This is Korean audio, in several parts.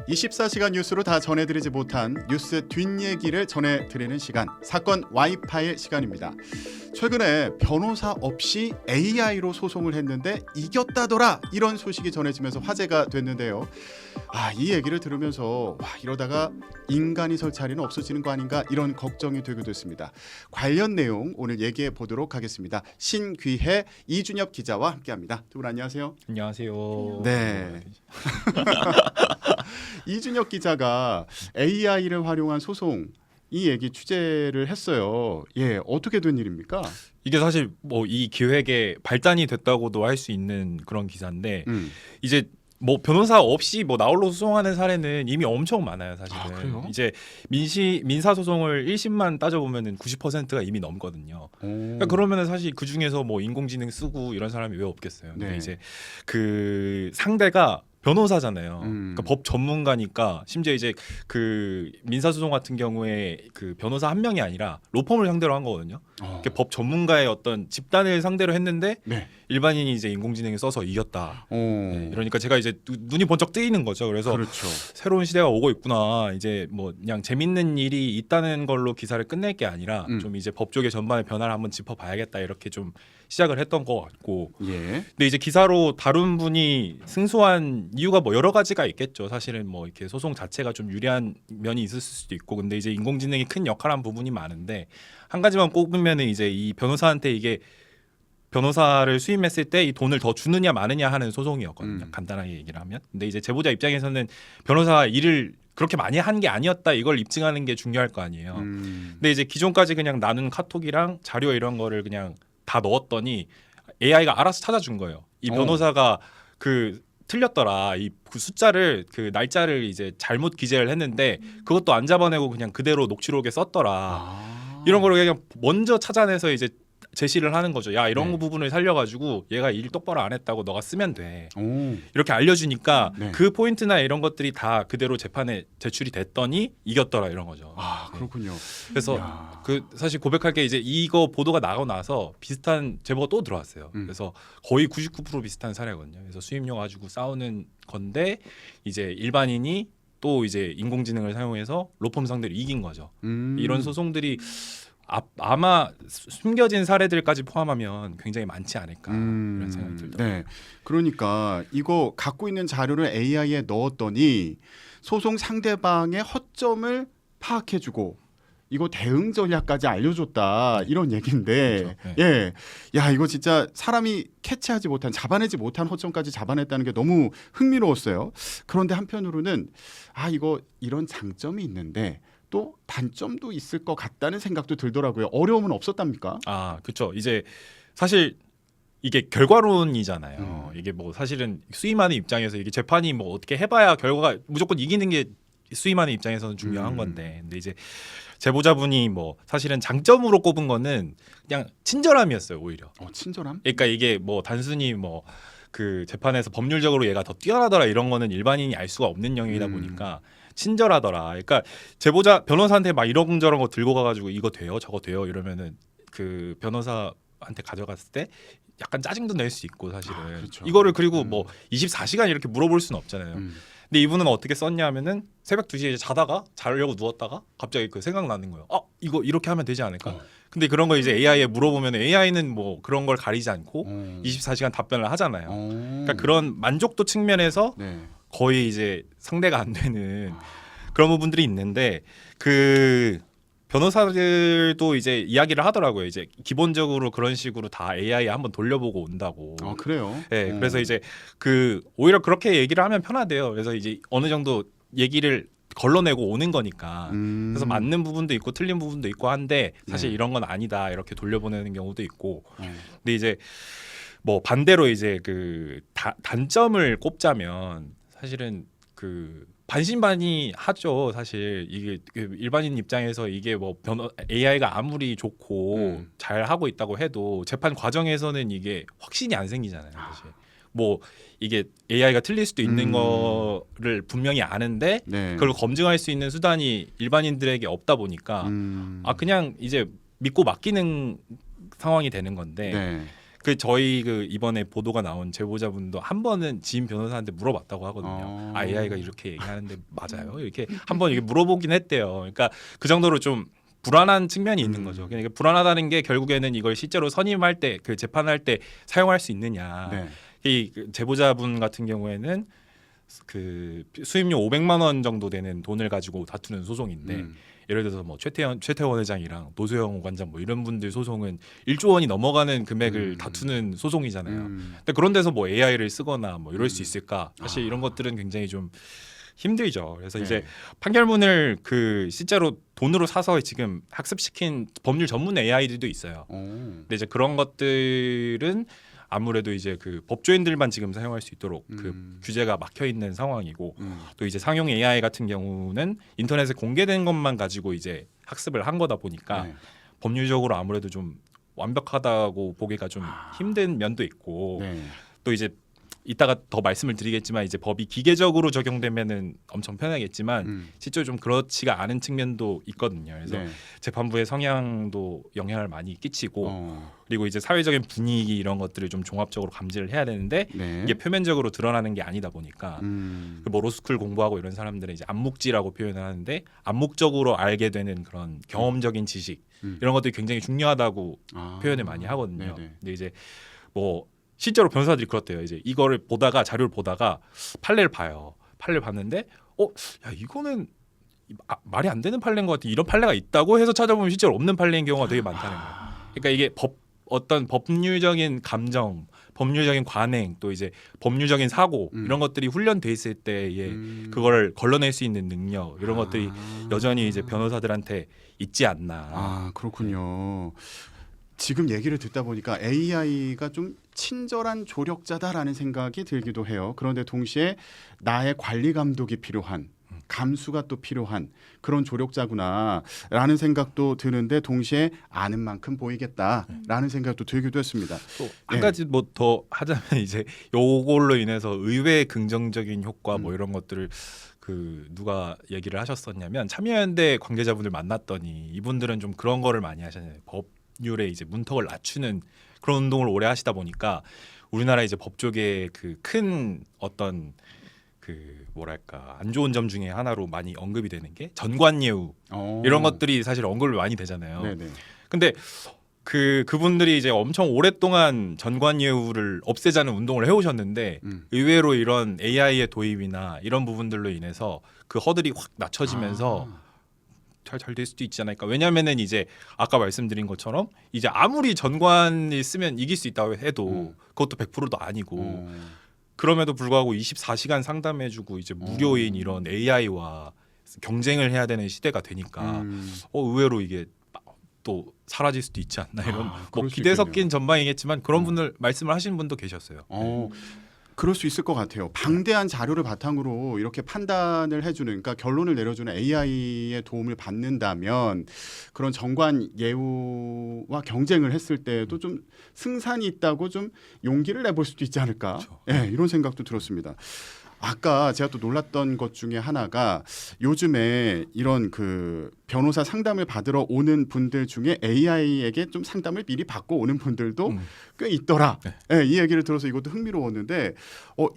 24시간 뉴스로 다 전해드리지 못한 뉴스 뒷얘기를 전해드리는 시간, 사건 와이파이 시간입니다. 최근에 변호사 없이 AI로 소송을 했는데 이겼다더라, 이런 소식이 전해지면서 화제가 됐는데요. 이 얘기를 들으면서 이러다가 인간이 설 자리는 없어지는 거 아닌가, 이런 걱정이 되기도 했습니다. 관련 내용 오늘 얘기해 보도록 하겠습니다. 신귀해 이준엽 기자와 함께합니다. 두 분 안녕하세요. 안녕하세요. 네. 이준엽 기자가 AI를 활용한 소송, 이 얘기 취재를 했어요. 예, 어떻게 된 일입니까? 이게 사실 뭐 이 기획의 발단이 됐다고도 할 수 있는 그런 기사인데 이제 뭐 변호사 없이 뭐 나홀로 소송하는 사례는 이미 엄청 많아요, 사실은. 그래요? 이제 민사 소송을 1심만 따져보면은 90%가 이미 넘거든요. 그러니까 그러면은 사실 그 중에서 뭐 인공지능 쓰고 이런 사람이 왜 없겠어요. 근데 네. 이제 그 상대가 변호사잖아요. 그러니까 법 전문가니까, 심지어 이제 그 민사소송 같은 경우에 그 변호사 한 명이 아니라 로펌을 상대로 한 거거든요. 그러니까 법 전문가의 어떤 집단을 상대로 했는데 네. 일반인이 이제 인공지능을 써서 이겼다. 네, 네, 그러니까 제가 이제 눈이 번쩍 뜨이는 거죠. 그래서 그렇죠. 새로운 시대가 오고 있구나. 이제 뭐 그냥 재밌는 일이 있다는 걸로 기사를 끝낼 게 아니라 좀 이제 법 쪽의 전반의 변화를 한번 짚어봐야겠다, 이렇게 좀 시작을 했던 것 같고. 예. 근데 이제 기사로 다룬 분이 승소한 이유가 뭐 여러 가지가 있겠죠. 사실은 뭐 이렇게 소송 자체가 좀 유리한 면이 있을 수도 있고, 근데 이제 인공지능이 큰 역할한 부분이 많은데, 한 가지만 꼽으면은 이제 이 변호사한테 이게 변호사를 수임했을 때 이 돈을 더 주느냐 마느냐 하는 소송이었거든요. 간단하게 얘기를 하면. 근데 이제 제보자 입장에서는 변호사 일을 그렇게 많이 한 게 아니었다, 이걸 입증하는 게 중요할 거 아니에요. 근데 이제 기존까지 그냥 나눈 카톡이랑 자료 이런 거를 그냥 다 넣었더니 AI가 알아서 찾아준 거예요. 이 변호사가 그 틀렸더라, 이 숫자를, 그 날짜를 이제 잘못 기재를 했는데 그것도 안 잡아내고 그냥 그대로 녹취록에 썼더라. 이런 거를 그냥 먼저 찾아내서 이제 제시를 하는 거죠. 야, 이런 네. 부분을 살려가지고 얘가 일 똑바로 안 했다고 너가 쓰면 돼. 오. 이렇게 알려주니까 네. 그 포인트나 이런 것들이 다 그대로 재판에 제출이 됐더니 이겼더라, 이런 거죠. 그렇군요. 그래서 야. 그 사실 고백할 게, 이제 이거 보도가 나고 나서 비슷한 제보가 또 들어왔어요. 그래서 거의 99% 비슷한 사례거든요. 그래서 수임료 가지고 싸우는 건데 이제 일반인이 또 이제 인공지능을 사용해서 로펌 상대로 이긴 거죠. 이런 소송들이 아마 숨겨진 사례들까지 포함하면 굉장히 많지 않을까, 이런 생각이 들더라고요. 네. 그러니까 이거 갖고 있는 자료를 AI에 넣었더니 소송 상대방의 허점을 파악해주고 이거 대응 전략까지 알려줬다, 이런 얘기인데, 그렇죠. 예, 야, 이거 진짜 사람이 캐치하지 못한, 잡아내지 못한 허점까지 잡아냈다는 게 너무 흥미로웠어요. 그런데 한편으로는 이거 이런 장점이 있는데 또 단점도 있을 것 같다는 생각도 들더라고요. 어려움은 없었답니까? 그렇죠. 이제 사실 이게 결과론이잖아요. 이게 뭐 사실은 수임하는 입장에서 이게 재판이 뭐 어떻게 해봐야 결과가 무조건 이기는 게 수임하는 입장에서는 중요한 건데, 근데 이제 제보자분이 뭐 사실은 장점으로 꼽은 거는 그냥 친절함이었어요, 오히려. 친절함? 그러니까 이게 뭐 단순히 뭐 그 재판에서 법률적으로 얘가 더 뛰어나더라, 이런 거는 일반인이 알 수가 없는 영역이다 보니까 친절하더라. 그러니까 제보자 변호사한테 막 이런저런 거 들고 가가지고 이거 돼요, 저거 돼요 이러면은 그 변호사한테 가져갔을 때 약간 짜증도 낼 수 있고, 사실은. 그렇죠. 이거를 그리고 뭐 24시간 이렇게 물어볼 수는 없잖아요. 근데 이분은 어떻게 썼냐면은 새벽 2시에 이제 자다가 자려고 누웠다가 갑자기 그 생각나는 거예요. 이거 이렇게 하면 되지 않을까? 근데 그런 거 이제 AI에 물어보면 AI는 뭐 그런 걸 가리지 않고 24시간 답변을 하잖아요. 그러니까 그런 만족도 측면에서 네. 거의 이제 상대가 안 되는 그런 부분들이 있는데, 그 변호사들도 이제 이야기를 하더라고요. 이제 기본적으로 그런 식으로 다 AI에 한번 돌려보고 온다고. 그래요? 네, 그래서 이제 그 오히려 그렇게 얘기를 하면 편하대요. 그래서 이제 어느 정도 얘기를 걸러내고 오는 거니까. 그래서 맞는 부분도 있고 틀린 부분도 있고 한데, 사실 이런 건 아니다, 이렇게 돌려보내는 경우도 있고. 근데 이제 뭐 반대로 이제 그 단점을 꼽자면 사실은 그 반신반의하죠. 사실 이게 일반인 입장에서 이게 뭐 AI가 아무리 좋고 잘 하고 있다고 해도 재판 과정에서는 이게 확신이 안 생기잖아요, 사실. 뭐 이게 AI가 틀릴 수도 있는 거를 분명히 아는데 그걸 검증할 수 있는 수단이 일반인들에게 없다 보니까 그냥 이제 믿고 맡기는 상황이 되는 건데, 그 저희 그 이번에 보도가 나온 제보자분도 한 번은 지인 변호사한테 물어봤다고 하거든요. 아 AI가 이렇게 얘기하는데 맞아요? 이렇게 한 번 이게 물어보긴 했대요. 그러니까 그 정도로 좀 불안한 측면이 있는 거죠. 그러니까 불안하다는 게 결국에는 이걸 실제로 선임할 때 그 재판할 때 사용할 수 있느냐. 네. 이 제보자분 같은 경우에는 그 수임료 500만 원 정도 되는 돈을 가지고 다투는 소송인데 예를 들어서 뭐 최태원 회장이랑 노소영 관장 뭐 이런 분들 소송은 1조 원이 넘어가는 금액을 다투는 소송이잖아요. 근데 그런 데서 뭐 AI를 쓰거나 뭐 이럴 수 있을까? 사실 이런 것들은 굉장히 좀 힘들죠. 그래서 네. 이제 판결문을 그 실제로 돈으로 사서 지금 학습시킨 법률 전문 AI들도 있어요. 근데 이제 그런 것들은 아무래도 이제 그 법조인들만 지금 사용할 수 있도록 그 규제가 막혀 있는 상황이고 또 이제 상용 AI 같은 경우는 인터넷에 공개된 것만 가지고 이제 학습을 한 거다 보니까 네. 법률적으로 아무래도 좀 완벽하다고 보기가 좀 힘든 면도 있고 네. 또 이제 이따가 더 말씀을 드리겠지만 이제 법이 기계적으로 적용되면은 엄청 편하겠지만 실제로 좀 그렇지가 않은 측면도 있거든요. 그래서 네. 재판부의 성향도 영향을 많이 끼치고 그리고 이제 사회적인 분위기 이런 것들을 좀 종합적으로 감지를 해야 되는데 네. 이게 표면적으로 드러나는 게 아니다 보니까 그뭐 로스쿨 공부하고 이런 사람들은 이제 암묵지라고 표현을 하는데 암묵적으로 알게 되는 그런 경험적인 지식 이런 것들이 굉장히 중요하다고 표현을 많이 하거든요. 네네. 근데 이제 뭐 실제로 변호사들이 그렇대요. 이제 이거를 보다가 자료를 보다가 판례를 봐요. 판례를 봤는데 야 이거는 말이 안 되는 판례인 것 같아. 이런 판례가 있다고 해서 찾아보면 실제로 없는 판례인 경우가 되게 많다는 거예요. 그러니까 이게 어떤 법률적인 감정, 법률적인 관행, 또 이제 법률적인 사고 이런 것들이 훈련돼 있을 때에 그걸 걸러낼 수 있는 능력 이런 것들이 여전히 이제 변호사들한테 있지 않나. 그렇군요. 지금 얘기를 듣다 보니까 AI가 좀 친절한 조력자다라는 생각이 들기도 해요. 그런데 동시에 나의 관리 감독이 필요한 감수가 또 필요한 그런 조력자구나라는 생각도 드는데 동시에 아는 만큼 보이겠다라는 생각도 들기도 했습니다. 또 한 가지 뭐 더 하자면 이제 요걸로 인해서 의외의 긍정적인 효과 뭐 이런 것들을 그 누가 얘기를 하셨었냐면 참여연대 관계자분들 만났더니 이분들은 좀 그런 거를 많이 하셨잖아요. 법률의 이제 문턱을 낮추는 그런 운동을 오래 하시다 보니까 우리나라 이제 법조계의 그 큰 어떤 그 뭐랄까 안 좋은 점 중에 하나로 많이 언급이 되는 게 전관예우 이런 것들이 사실 언급이 많이 되잖아요. 네네. 근데 그분들이 이제 엄청 오랫동안 전관예우를 없애자는 운동을 해오셨는데 의외로 이런 AI의 도입이나 이런 부분들로 인해서 그 허들이 확 낮춰지면서 잘 될 수도 있지 않을까. 왜냐하면은 이제 아까 말씀드린 것처럼 이제 아무리 전관을 쓰면 이길 수 있다고 해도 그것도 100%도 아니고 그럼에도 불구하고 24시간 상담해주고 이제 무료인 이런 AI와 경쟁을 해야 되는 시대가 되니까 의외로 이게 또 사라질 수도 있지 않나 이런 뭐 그럴 수 기대 있겠네요. 섞인 전망이겠지만 그런 분들 말씀을 하시는 분도 계셨어요. 그럴 수 있을 것 같아요. 방대한 자료를 바탕으로 이렇게 판단을 해주는, 그러니까 결론을 내려주는 AI의 도움을 받는다면 그런 정관 예우와 경쟁을 했을 때도 좀 승산이 있다고 좀 용기를 내볼 수도 있지 않을까. 그렇죠. 네, 이런 생각도 들었습니다. 아까 제가 또 놀랐던 것 중에 하나가 요즘에 이런 그 변호사 상담을 받으러 오는 분들 중에 AI에게 좀 상담을 미리 받고 오는 분들도 꽤 있더라. 네. 네, 이 얘기를 들어서 이것도 흥미로웠는데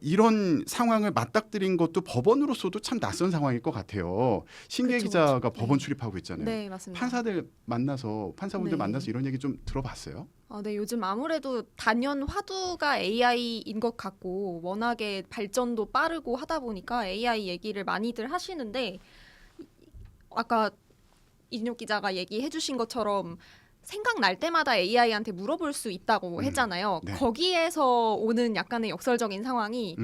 이런 상황을 맞닥뜨린 것도 법원으로서도 참 낯선 상황일 것 같아요. 신기혜 그쵸, 기자가 그쵸. 법원 네. 출입하고 있잖아요. 네, 맞습니다. 판사분들 네. 만나서 이런 얘기 좀 들어봤어요? 네, 요즘 아무래도 단연 화두가 AI인 것 같고 워낙에 발전도 빠르고 하다 보니까 AI 얘기를 많이들 하시는데 아까 이진욱 기자가 얘기해 주신 것처럼 생각날 때마다 AI한테 물어볼 수 있다고 했잖아요. 네. 거기에서 오는 약간의 역설적인 상황이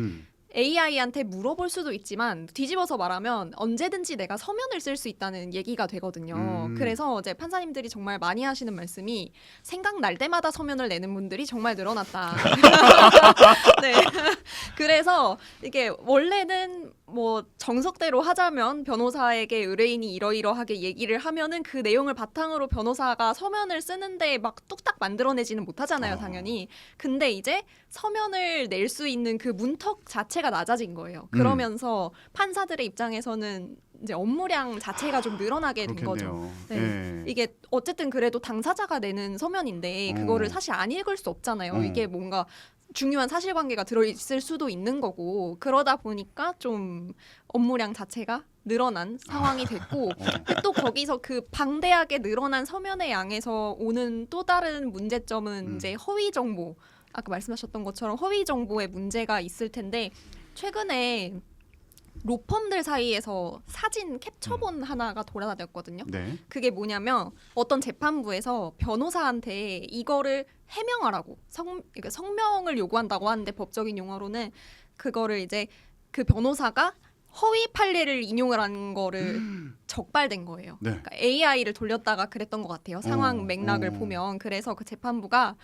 AI한테 물어볼 수도 있지만 뒤집어서 말하면 언제든지 내가 서면을 쓸 수 있다는 얘기가 되거든요. 그래서 이제 판사님들이 정말 많이 하시는 말씀이 생각날 때마다 서면을 내는 분들이 정말 늘어났다. 네. 그래서 이게 원래는 뭐 정석대로 하자면 변호사에게 의뢰인이 이러이러하게 얘기를 하면은 그 내용을 바탕으로 변호사가 서면을 쓰는데 막 뚝딱 만들어내지는 못하잖아요, 당연히. 근데 이제 서면을 낼 수 있는 그 문턱 자체가 자체가 낮아진 거예요. 그러면서 판사들의 입장에서는 이제 업무량 자체가 좀 늘어나게 된 거죠. 네. 이게 어쨌든 그래도 당사자가 내는 서면인데 그거를 사실 안 읽을 수 없잖아요. 이게 뭔가 중요한 사실관계가 들어있을 수도 있는 거고 그러다 보니까 좀 업무량 자체가 늘어난 상황이 됐고 또 거기서 그 방대하게 늘어난 서면의 양에서 오는 또 다른 문제점은 이제 허위 정보 아까 말씀하셨던 것처럼 허위 정보의 문제가 있을 텐데 최근에 로펌들 사이에서 사진 캡처본 하나가 돌아다녔거든요. 네. 그게 뭐냐면 어떤 재판부에서 변호사한테 이거를 해명하라고 그러니까 성명을 요구한다고 하는데 법적인 용어로는 그거를 이제 그 변호사가 허위 판례를 인용을 한 거를 적발된 거예요. 네. 그러니까 AI를 돌렸다가 그랬던 것 같아요. 상황 맥락을 보면. 그래서 그 재판부가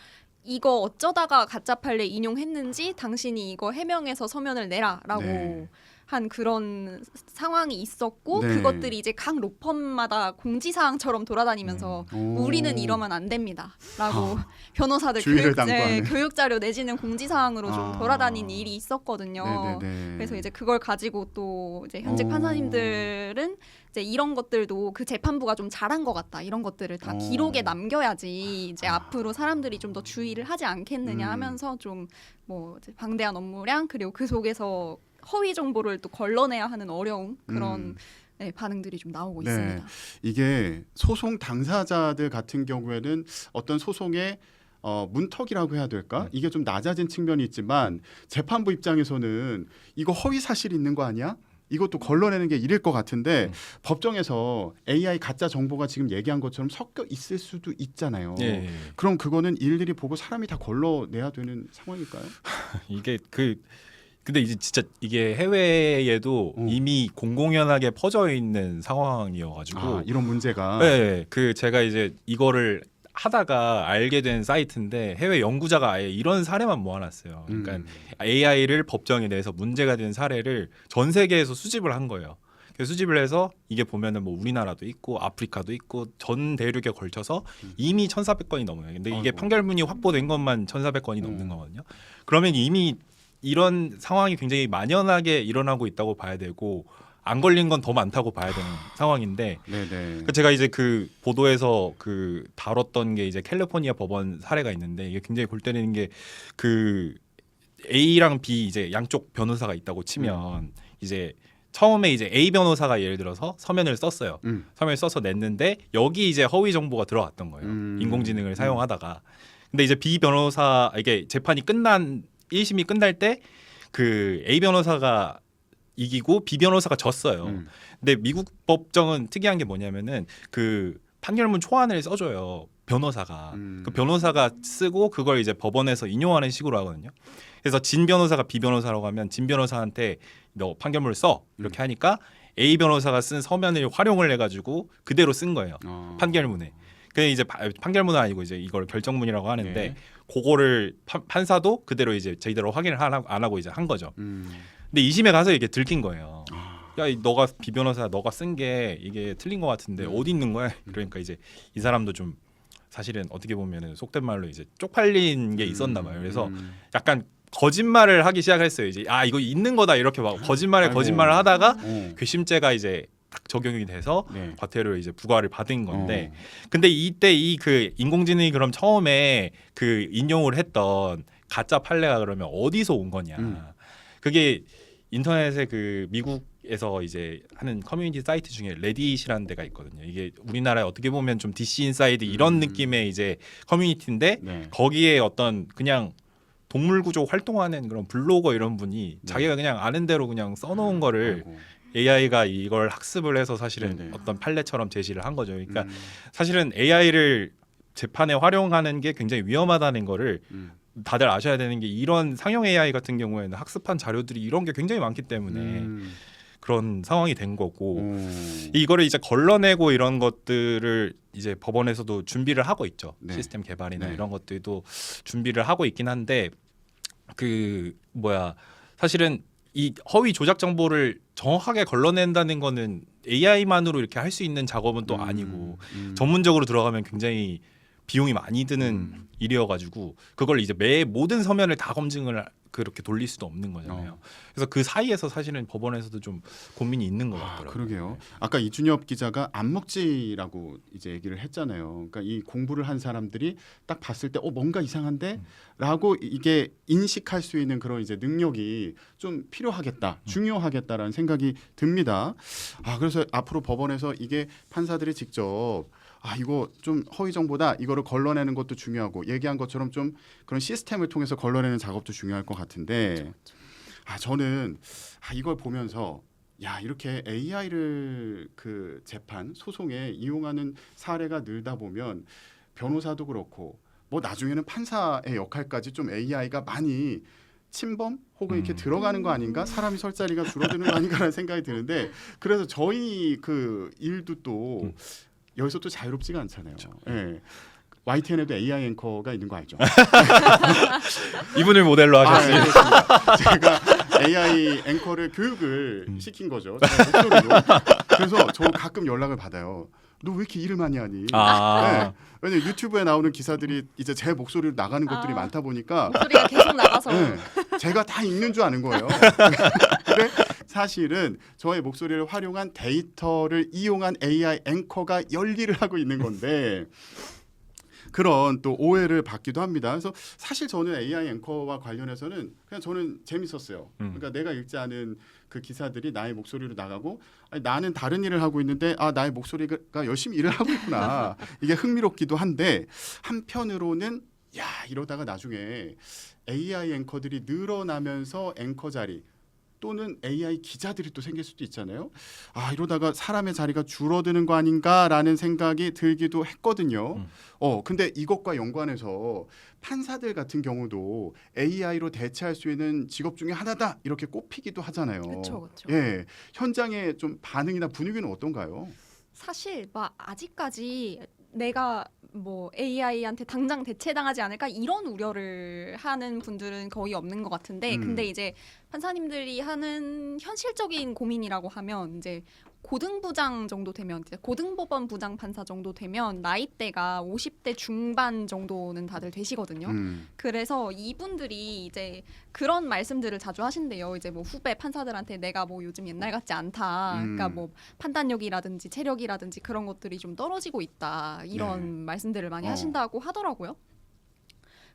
이거 어쩌다가 가짜 판례 인용했는지 당신이 이거 해명해서 서면을 내라라고 네. 한 그런 상황이 있었고 네. 그것들이 이제 각 로펌마다 공지사항처럼 돌아다니면서 우리는 이러면 안 됩니다라고 변호사들 주의를 당부하는. 교육 자료 내지는 공지사항으로 좀 돌아다닌 일이 있었거든요. 네네네. 그래서 이제 그걸 가지고 또 이제 현직 판사님들은 이제 이런 것들도 그 재판부가 좀 잘한 것 같다 이런 것들을 다 기록에 남겨야지 이제 앞으로 사람들이 좀 더 주의를 하지 않겠느냐 하면서 좀 뭐 방대한 업무량 그리고 그 속에서 허위 정보를 또 걸러내야 하는 어려움 그런 네, 반응들이 좀 나오고 네. 있습니다. 이게 소송 당사자들 같은 경우에는 어떤 소송의 문턱이라고 해야 될까? 이게 좀 낮아진 측면이 있지만 재판부 입장에서는 이거 허위 사실 있는 거 아니야? 이것도 걸러내는 게 일일 것 같은데 법정에서 AI 가짜 정보가 지금 얘기한 것처럼 섞여 있을 수도 있잖아요. 예. 그럼 그거는 일일이 보고 사람이 다 걸러내야 되는 상황일까요? 이게 근데 이제 진짜 이게 해외에도 이미 공공연하게 퍼져 있는 상황이어가지고 이런 문제가 네, 그 제가 이제 이거를 하다가 알게 된 사이트인데 해외 연구자가 아예 이런 사례만 모아놨어요. 그러니까 AI를 법정에 내서 문제가 된 사례를 전 세계에서 수집을 한 거예요. 그래서 수집을 해서 이게 보면은 뭐 우리나라도 있고 아프리카도 있고 전 대륙에 걸쳐서 이미 1,400건이 넘어요. 근데 이게 아이고. 판결문이 확보된 것만 1,400건이 넘는 거거든요. 그러면 이미 이런 상황이 굉장히 만연하게 일어나고 있다고 봐야 되고 안 걸린 건 더 많다고 봐야 되는 상황인데 네네. 제가 이제 그 보도에서 그 다뤘던 게 이제 캘리포니아 법원 사례가 있는데 이게 굉장히 골 때리는 게 그 A랑 B 이제 양쪽 변호사가 있다고 치면 이제 처음에 이제 A 변호사가 예를 들어서 서면을 썼어요. 서면을 써서 냈는데 여기 이제 허위 정보가 들어갔던 거예요. 인공지능을 사용하다가. 근데 이제 B 변호사 이게 재판이 끝난 1심이 끝날 때 그 A 변호사가 이기고 B 변호사가 졌어요. 근데 미국 법정은 특이한 게 뭐냐면은 그 판결문 초안을 써줘요. 변호사가. 그 변호사가 쓰고 그걸 이제 법원에서 인용하는 식으로 하거든요. 그래서 진 변호사가 B 변호사라고 하면 진 변호사한테 너 판결문을 써 이렇게 하니까 A 변호사가 쓴 서면을 활용을 해가지고 그대로 쓴 거예요. 판결문에. 그게 이제 판결문은 아니고 이제 이걸 결정문이라고 하는데 네. 그거를 판사도 그대로 이제 제대로 확인을 안 하고 이제 한 거죠. 근데 2심에 가서 이게 들킨 거예요. 야, 너가 B 변호사 너가 쓴 게 이게 틀린 것 같은데 어디 있는 거야? 그러니까 이제 이 사람도 좀 사실은 어떻게 보면은 속된 말로 이제 쪽팔린 게 있었나 봐요. 그래서 약간 거짓말을 하기 시작했어요. 이제 이거 있는 거다 이렇게 막 거짓말을 하다가 괘씸죄가 이제 딱 적용이 돼서 네. 과태료를 이제 부과를 받은 건데 근데 이때 이 그 인공지능이 그럼 처음에 그 인용을 했던 가짜 판례가 그러면 어디서 온 거냐? 그게 인터넷에 그 미국에서 이제 하는 커뮤니티 사이트 중에 레딧이라는 데가 있거든요. 이게 우리나라에 어떻게 보면 좀 DC 인사이드 이런 느낌의 이제 커뮤니티인데 네. 거기에 어떤 그냥 동물 구조 활동하는 그런 블로거 이런 분이 자기가 그냥 아는 대로 그냥 써놓은 거를 아이고. AI가 이걸 학습을 해서 사실은 네네. 어떤 판례처럼 제시를 한 거죠. 그러니까 사실은 AI를 재판에 활용하는 게 굉장히 위험하다는 거를 다들 아셔야 되는 게 이런 상용 AI 같은 경우에는 학습한 자료들이 이런 게 굉장히 많기 때문에 그런 상황이 된 거고 이거를 이제 걸러내고 이런 것들을 이제 법원에서도 준비를 하고 있죠. 네. 시스템 개발이나 네. 이런 것들도 준비를 하고 있긴 한데 사실은 이 허위 조작 정보를 정확하게 걸러낸다는 거는 AI만으로 이렇게 할 수 있는 작업은 또 아니고 전문적으로 들어가면 굉장히 비용이 많이 드는 일이어가지고 그걸 이제 매 모든 서면을 다 검증을 그렇게 돌릴 수도 없는 거잖아요. 그래서 그 사이에서 사실은 법원에서도 좀 고민이 있는 것 같더라고요. 그러게요. 아까 이준엽 기자가 암묵지라고 이제 얘기를 했잖아요. 그러니까 이 공부를 한 사람들이 딱 봤을 때 뭔가 이상한데라고 이게 인식할 수 있는 그런 이제 능력이 좀 필요하겠다, 중요하겠다라는 생각이 듭니다. 그래서 앞으로 법원에서 이게 판사들이 직접 이거 좀 허위 정보다 이거를 걸러내는 것도 중요하고 얘기한 것처럼 좀 그런 시스템을 통해서 걸러내는 작업도 중요할 것 같은데 저는 이걸 보면서 이렇게 AI를 그 재판 소송에 이용하는 사례가 늘다 보면 변호사도 그렇고 뭐 나중에는 판사의 역할까지 좀 AI가 많이 침범 혹은 이렇게 들어가는 거 아닌가, 사람이 설 자리가 줄어드는 거 아닌가라는 생각이 드는데 그래서 저희 그 일도 또 여기서 또 자유롭지가 않잖아요. 예. YTN에도 AI 앵커가 있는 거 알죠? 이분을 모델로 하셨습니다. 제가 AI 앵커를 교육을 시킨 거죠. 제가 목소리로. 그래서 저 가끔 연락을 받아요. 너 왜 이렇게 일을 많이 하니? 네. 왜냐면 유튜브에 나오는 기사들이 이제 제 목소리로 나가는 것들이 많다 보니까 목소리가 계속 나가서 제가 다 읽는 줄 아는 거예요. 근데 사실은 저의 목소리를 활용한 데이터를 이용한 AI 앵커가 열일을 하고 있는 건데 그런 또 오해를 받기도 합니다. 그래서 사실 저는 AI 앵커와 관련해서는 그냥 저는 재밌었어요. 그러니까 내가 읽지 않은 그 기사들이 나의 목소리로 나가고 나는 다른 일을 하고 있는데 나의 목소리가 열심히 일을 하고 있구나. 이게 흥미롭기도 한데 한편으로는 이러다가 나중에 AI 앵커들이 늘어나면서 앵커 자리 또는 AI 기자들이 또 생길 수도 있잖아요. 이러다가 사람의 자리가 줄어드는 거 아닌가라는 생각이 들기도 했거든요. 근데 이것과 연관해서 판사들 같은 경우도 AI로 대체할 수 있는 직업 중에 하나다 이렇게 꼽히기도 하잖아요. 그렇죠. 예, 현장의 좀 반응이나 분위기는 어떤가요? 사실 막 아직까지 내가 뭐 AI한테 당장 대체당하지 않을까 이런 우려를 하는 분들은 거의 없는 것 같은데 근데 이제 판사님들이 하는 현실적인 고민이라고 하면 이제 고등부장 정도 되면 이제 고등법원 부장 판사 정도 되면 나이대가 50대 중반 정도는 다들 되시거든요. 그래서 이분들이 이제 그런 말씀들을 자주 하신대요. 이제 뭐 후배 판사들한테 내가 뭐 요즘 옛날 같지 않다. 그러니까 뭐 판단력이라든지 체력이라든지 그런 것들이 좀 떨어지고 있다. 이런 말씀들을 많이 하신다고 하더라고요.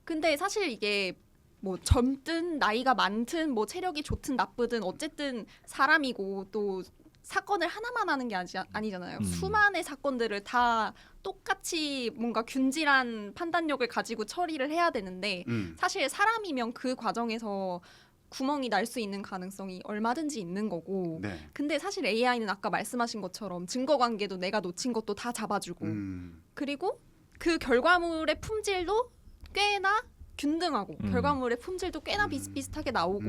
근데 사실 이게 뭐 젊든 나이가 많든 뭐 체력이 좋든 나쁘든 어쨌든 사람이고 또 사건을 하나만 하는 게 아니잖아요. 수많은 사건들을 다 똑같이 뭔가 균질한 판단력을 가지고 처리를 해야 되는데 사실 사람이면 그 과정에서 구멍이 날 수 있는 가능성이 얼마든지 있는 거고 근데 사실 AI는 아까 말씀하신 것처럼 증거관계도 내가 놓친 것도 다 잡아주고 그리고 그 결과물의 품질도 꽤나 균등하고 결과물의 품질도 꽤나 비슷비슷하게 나오고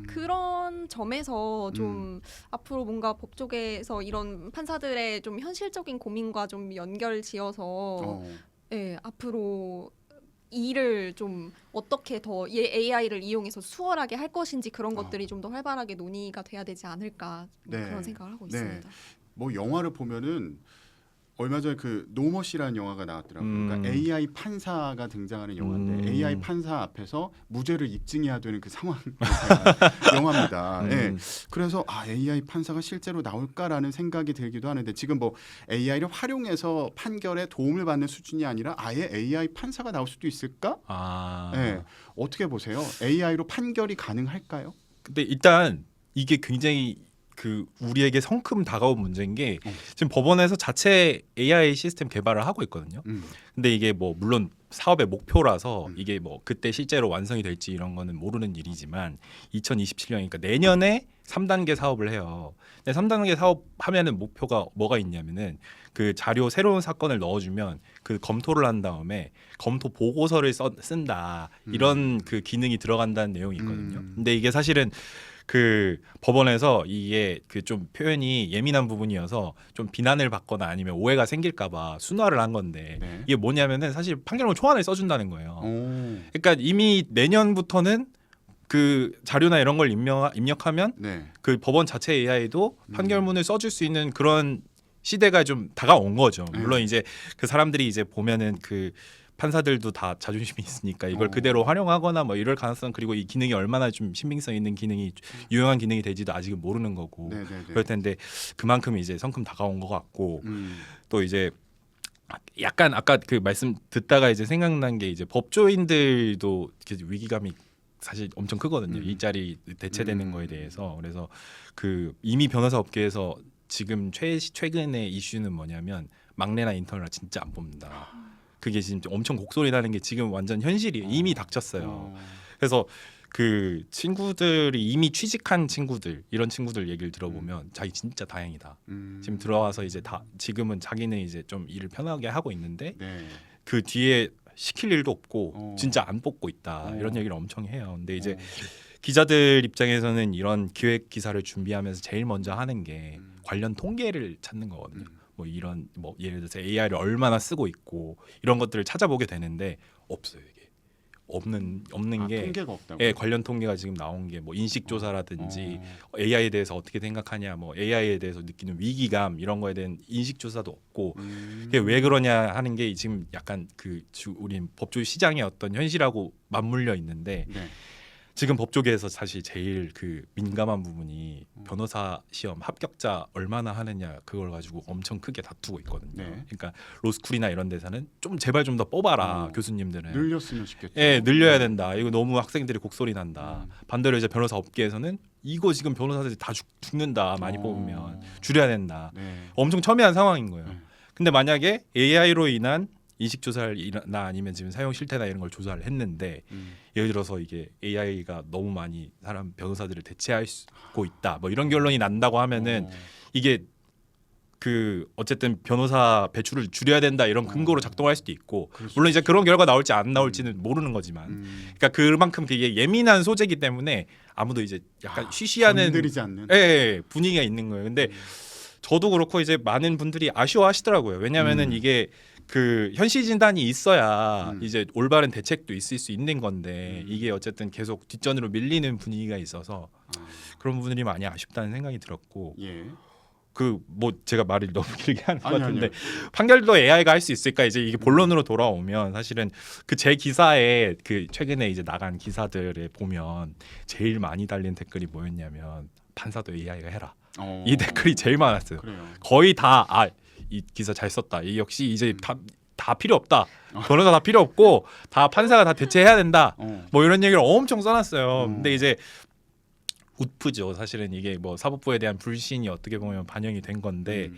그런 점에서 좀 앞으로 뭔가 법 쪽에서 이런 판사들의 좀 현실적인 고민과 좀 연결지어서 앞으로 일을 좀 어떻게 더 AI를 이용해서 수월하게 할 것인지 그런 것들이 좀 더 활발하게 논의가 돼야 되지 않을까 그런 생각을 하고 있습니다. 뭐 영화를 보면은 얼마 전에 그 노머시라는 영화가 나왔더라고요. 그러니까 AI 판사가 등장하는 영화인데 AI 판사 앞에서 무죄를 입증해야 되는 그 상황 영화입니다. 그래서 AI 판사가 실제로 나올까라는 생각이 들기도 하는데 지금 뭐 AI를 활용해서 판결에 도움을 받는 수준이 아니라 아예 AI 판사가 나올 수도 있을까? 어떻게 보세요? AI로 판결이 가능할까요? 근데 일단 이게 굉장히 그 우리에게 성큼 다가온 문제인 게 지금 법원에서 자체 AI 시스템 개발을 하고 있거든요. 근데 이게 뭐 물론 사업의 목표라서 이게 뭐 그때 실제로 완성이 될지 이런 거는 모르는 일이지만 2027년이니까 내년에 3단계 사업을 해요. 근데 3단계 사업 하면은 목표가 뭐가 있냐면은 그 자료 새로운 사건을 넣어주면 그 검토를 한 다음에 검토 보고서를 쓴다 이런 그 기능이 들어간다는 내용이 있거든요. 근데 이게 사실은 그 법원에서 이게 그 좀 표현이 예민한 부분이어서 좀 비난을 받거나 아니면 오해가 생길까봐 순화를 한 건데 이게 뭐냐면은 사실 판결문 초안을 써준다는 거예요. 그러니까 이미 내년부터는 그 자료나 이런 걸 입력하면 그 법원 자체 AI도 판결문을 써줄 수 있는 그런 시대가 좀 다가온 거죠. 물론 이제 그 사람들이 이제 보면은 그 판사들도 다 자존심이 있으니까 이걸 어. 그대로 활용하거나 뭐 이럴 가능성, 그리고 이 기능이 얼마나 좀 신빙성 있는 기능이 유용한 기능이 될지도 아직은 모르는 거고 네네네. 그럴 텐데 그만큼 이제 성큼 다가온 것 같고 또 이제 약간 아까 그 말씀 듣다가 이제 생각난 게 이제 법조인들도 이렇게 위기감이 사실 엄청 크거든요. 일자리 대체되는 거에 대해서. 그래서 그 이미 변호사 업계에서 지금 최근의 이슈는 뭐냐면 막내나 인턴이라 진짜 안 뽑는다. 그게 진짜 엄청 곡소리 나는 게 지금 완전 현실이에요. 이미 닥쳤어요. 그래서 그 친구들이 이미 취직한 친구들, 이런 친구들 얘기를 들어보면 자기 진짜 다행이다. 지금 들어와서 이제 다 지금은 자기는 이제 좀 일을 편하게 하고 있는데 네. 그 뒤에 시킬 일도 없고 진짜 안 뽑고 있다. 어. 이런 얘기를 엄청 해요. 근데 이제 기자들 입장에서는 이런 기획 기사를 준비하면서 제일 먼저 하는 게 관련 통계를 찾는 거거든요. 뭐 이런 뭐 예를 들어서 AI를 얼마나 쓰고 있고 이런 것들을 찾아보게 되는데 없어요. 이게 없는 게 통계가 없다고. 예, 관련 통계가 지금 나온 게 뭐 인식 조사라든지 AI에 대해서 어떻게 생각하냐, 뭐 AI에 대해서 느끼는 위기감 이런 거에 대한 인식 조사도 없고 그게 왜 그러냐 하는 게 지금 약간 그 우리 법조 시장의 어떤 현실하고 맞물려 있는데 네. 지금 법조계에서 사실 제일 그 민감한 부분이 변호사 시험 합격자 얼마나 하느냐 그걸 가지고 엄청 크게 다투고 있거든요. 네. 그러니까 로스쿨이나 이런 데서는 좀 제발 좀 더 뽑아라 교수님들은. 늘렸으면 좋겠죠. 예, 늘려야 된다. 이거 너무 학생들이 곡소리 난다. 반대로 이제 변호사 업계에서는 이거 지금 변호사들이 다 죽는다. 많이 뽑으면 줄여야 된다. 네. 엄청 첨예한 상황인 거예요. 네. 근데 만약에 AI로 인한 인식 조사나 아니면 지금 사용 실태나 이런 걸 조사를 했는데 예를 들어서 이게 AI가 너무 많이 사람 변호사들을 대체하고 있다. 뭐 이런 결론이 난다고 하면은 이게 그 어쨌든 변호사 배출을 줄여야 된다 이런 근거로 작동할 수도 있고 물론 이제 그런 결과 나올지 안 나올지는 모르는 거지만 그러니까 그만큼 그게 예민한 소재이기 때문에 아무도 이제 약간 쉬쉬하는 건드리지 않는. 예, 분위기가 있는 거예요. 근데 저도 그렇고 이제 많은 분들이 아쉬워하시더라고요. 왜냐하면은 이게 그 현실 진단이 있어야 이제 올바른 대책도 있을 수 있는 건데 이게 어쨌든 계속 뒷전으로 밀리는 분위기가 있어서 그런 부분들이 많이 아쉽다는 생각이 들었고 예. 그 뭐 제가 말을 너무 길게 하는 것 아니, 같은데 아니요. 판결도 AI가 할 수 있을까 이제 이게 본론으로 돌아오면 사실은 그 제 기사에 그 최근에 이제 나간 기사들에 보면 제일 많이 달린 댓글이 뭐였냐면 판사도 AI가 해라 이 댓글이 제일 많았어요. 그래요. 거의 다 이 기사 잘 썼다. 이 역시 이제 다 필요 없다. 변호사 다 필요 없고 다 판사가 다 대체해야 된다. 뭐 이런 얘기를 엄청 써놨어요. 근데 이제 우프죠. 사실은 이게 뭐 사법부에 대한 불신이 어떻게 보면 반영이 된 건데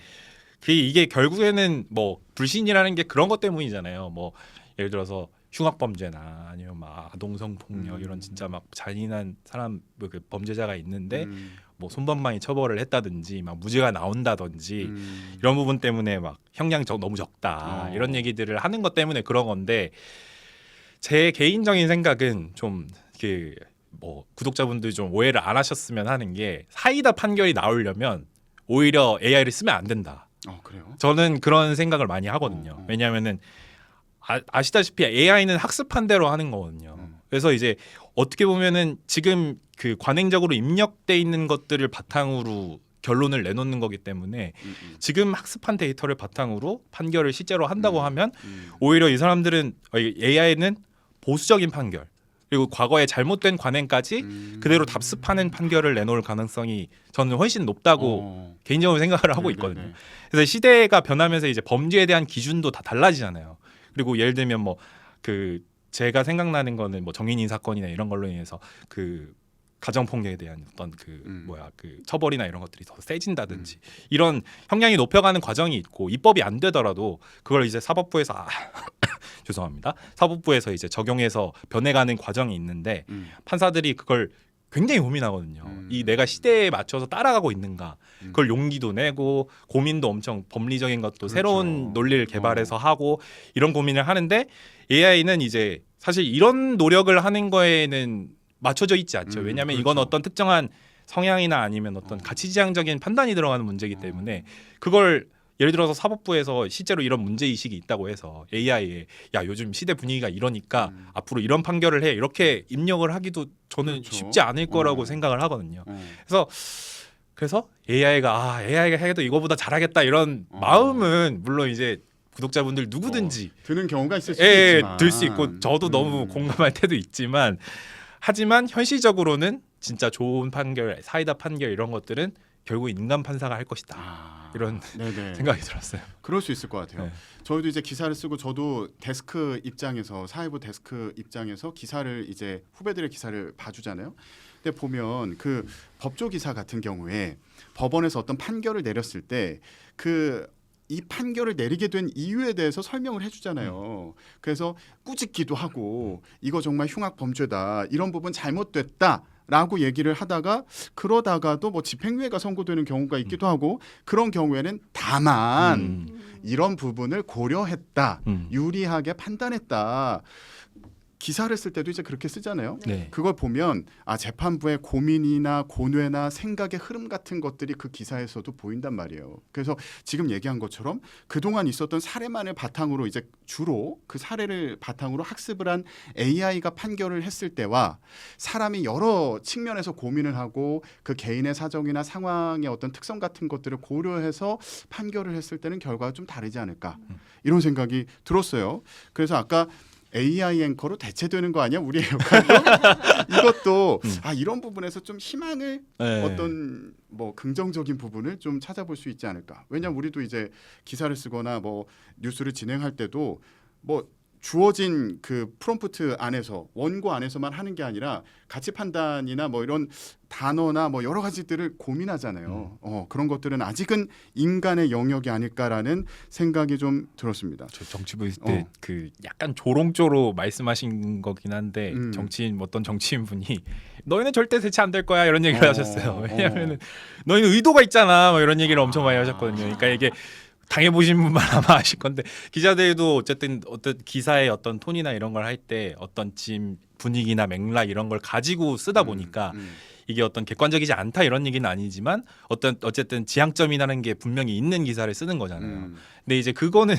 이게 결국에는 뭐 불신이라는 게 그런 것 때문이잖아요. 뭐 예를 들어서 흉악범죄나 아니면 막 아동성폭력 이런 진짜 막 잔인한 사람 그 범죄자가 있는데 뭐 손방망이 처벌을 했다든지 막 무죄가 나온다든지 이런 부분 때문에 막 형량 너무 적다 이런 얘기들을 하는 것 때문에 그런 건데 제 개인적인 생각은 좀 그 뭐 구독자분들 좀 오해를 안 하셨으면 하는 게 사이다 판결이 나오려면 오히려 AI를 쓰면 안 된다. 그래요? 저는 그런 생각을 많이 하거든요. 왜냐하면은 아시다시피 AI는 학습한 대로 하는 거거든요. 그래서 이제 어떻게 보면은 지금 그 관행적으로 입력돼 있는 것들을 바탕으로 결론을 내놓는 거기 때문에 지금 학습한 데이터를 바탕으로 판결을 실제로 한다고 하면 오히려 이 사람들은 AI는 보수적인 판결 그리고 과거에 잘못된 관행까지 그대로 답습하는 판결을 내놓을 가능성이 저는 훨씬 높다고 개인적으로 생각을 하고 있거든요. 그래서 시대가 변하면서 이제 범죄에 대한 기준도 다 달라지잖아요. 그리고 예를 들면 뭐 그 제가 생각나는 거는 뭐 정인인 사건이나 이런 걸로 인해서 그 가정 폭력에 대한 어떤 그 그 처벌이나 이런 것들이 더 세진다든지 이런 형량이 높여가는 과정이 있고 입법이 안 되더라도 그걸 이제 사법부에서 죄송합니다. 사법부에서 이제 적용해서 변해가는 과정이 있는데 판사들이 그걸 굉장히 고민하거든요. 이 내가 시대에 맞춰서 따라가고 있는가. 그걸 용기도 내고 고민도 엄청 법리적인 것도 그렇죠. 새로운 논리를 개발해서 하고 이런 고민을 하는데 AI는 이제 사실 이런 노력을 하는 거에는 맞춰져 있지 않죠. 왜냐하면 그렇죠. 이건 어떤 특정한 성향이나 아니면 어떤 가치지향적인 판단이 들어가는 문제이기 때문에 그걸 예를 들어서 사법부에서 실제로 이런 문제의식이 있다고 해서 AI에 야 요즘 시대 분위기가 이러니까 앞으로 이런 판결을 해 이렇게 입력을 하기도 저는 그렇죠. 쉽지 않을 거라고 생각을 하거든요. 그래서 AI가 AI가 해도 이거보다 잘하겠다 이런 마음은 물론 이제 구독자분들 누구든지 드는 경우가 있을 수도 예, 있지만 들 수 있고 저도 너무 공감할 때도 있지만 하지만 현실적으로는 진짜 좋은 판결, 사이다 판결 이런 것들은 결국 인간 판사가 할 것이다. 이런 네네. 생각이 들었어요. 그럴 수 있을 것 같아요. 네. 저희도 이제 기사를 쓰고 저도 데스크 입장에서 사회부 데스크 입장에서 기사를 이제 후배들의 기사를 봐주잖아요. 근데 보면 그 법조 기사 같은 경우에 법원에서 어떤 판결을 내렸을 때 이 판결을 내리게 된 이유에 대해서 설명을 해주잖아요. 그래서 꾸짖기도 하고 이거 정말 흉악 범죄다. 이런 부분 잘못됐다. 라고 얘기를 하다가 그러다가도 뭐 집행유예가 선고되는 경우가 있기도 하고 그런 경우에는 다만 이런 부분을 고려했다. 유리하게 판단했다. 기사를 쓸 때도 이제 그렇게 쓰잖아요. 네. 그걸 보면 재판부의 고민이나 고뇌나 생각의 흐름 같은 것들이 그 기사에서도 보인단 말이에요. 그래서 지금 얘기한 것처럼 그동안 있었던 사례만을 바탕으로 이제 주로 그 사례를 바탕으로 학습을 한 AI가 판결을 했을 때와 사람이 여러 측면에서 고민을 하고 그 개인의 사정이나 상황의 어떤 특성 같은 것들을 고려해서 판결을 했을 때는 결과가 좀 다르지 않을까 이런 생각이 들었어요. 그래서 아까 AI 앵커로 대체되는 거 아니야 우리의 역할도 이것도 이런 부분에서 좀 희망을 네. 어떤 뭐 긍정적인 부분을 좀 찾아볼 수 있지 않을까. 왜냐하면 우리도 이제 기사를 쓰거나 뭐 뉴스를 진행할 때도 뭐 주어진 그 프롬프트 안에서 원고 안에서만 하는 게 아니라 가치 판단이나 뭐 이런 단어나 뭐 여러 가지들을 고민하잖아요. 그런 것들은 아직은 인간의 영역이 아닐까라는 생각이 좀 들었습니다. 저 정치부 있을 때 그 약간 조롱조로 말씀하신 거긴 한데 어떤 정치인 분이 너희는 절대 대체 안 될 거야 이런 얘기를 하셨어요. 왜냐하면 너희는 의도가 있잖아 뭐 이런 얘기를 엄청 많이 하셨거든요. 그러니까 이게 당해보신 분만 아마 아실 건데 기자들도 어쨌든 어떤 기사의 어떤 톤이나 이런 걸 할 때 어떤 지금 분위기나 맥락 이런 걸 가지고 쓰다 보니까 이게 어떤 객관적이지 않다 이런 얘기는 아니지만 어쨌든 지향점이라는 게 분명히 있는 기사를 쓰는 거잖아요. 근데 이제 그거는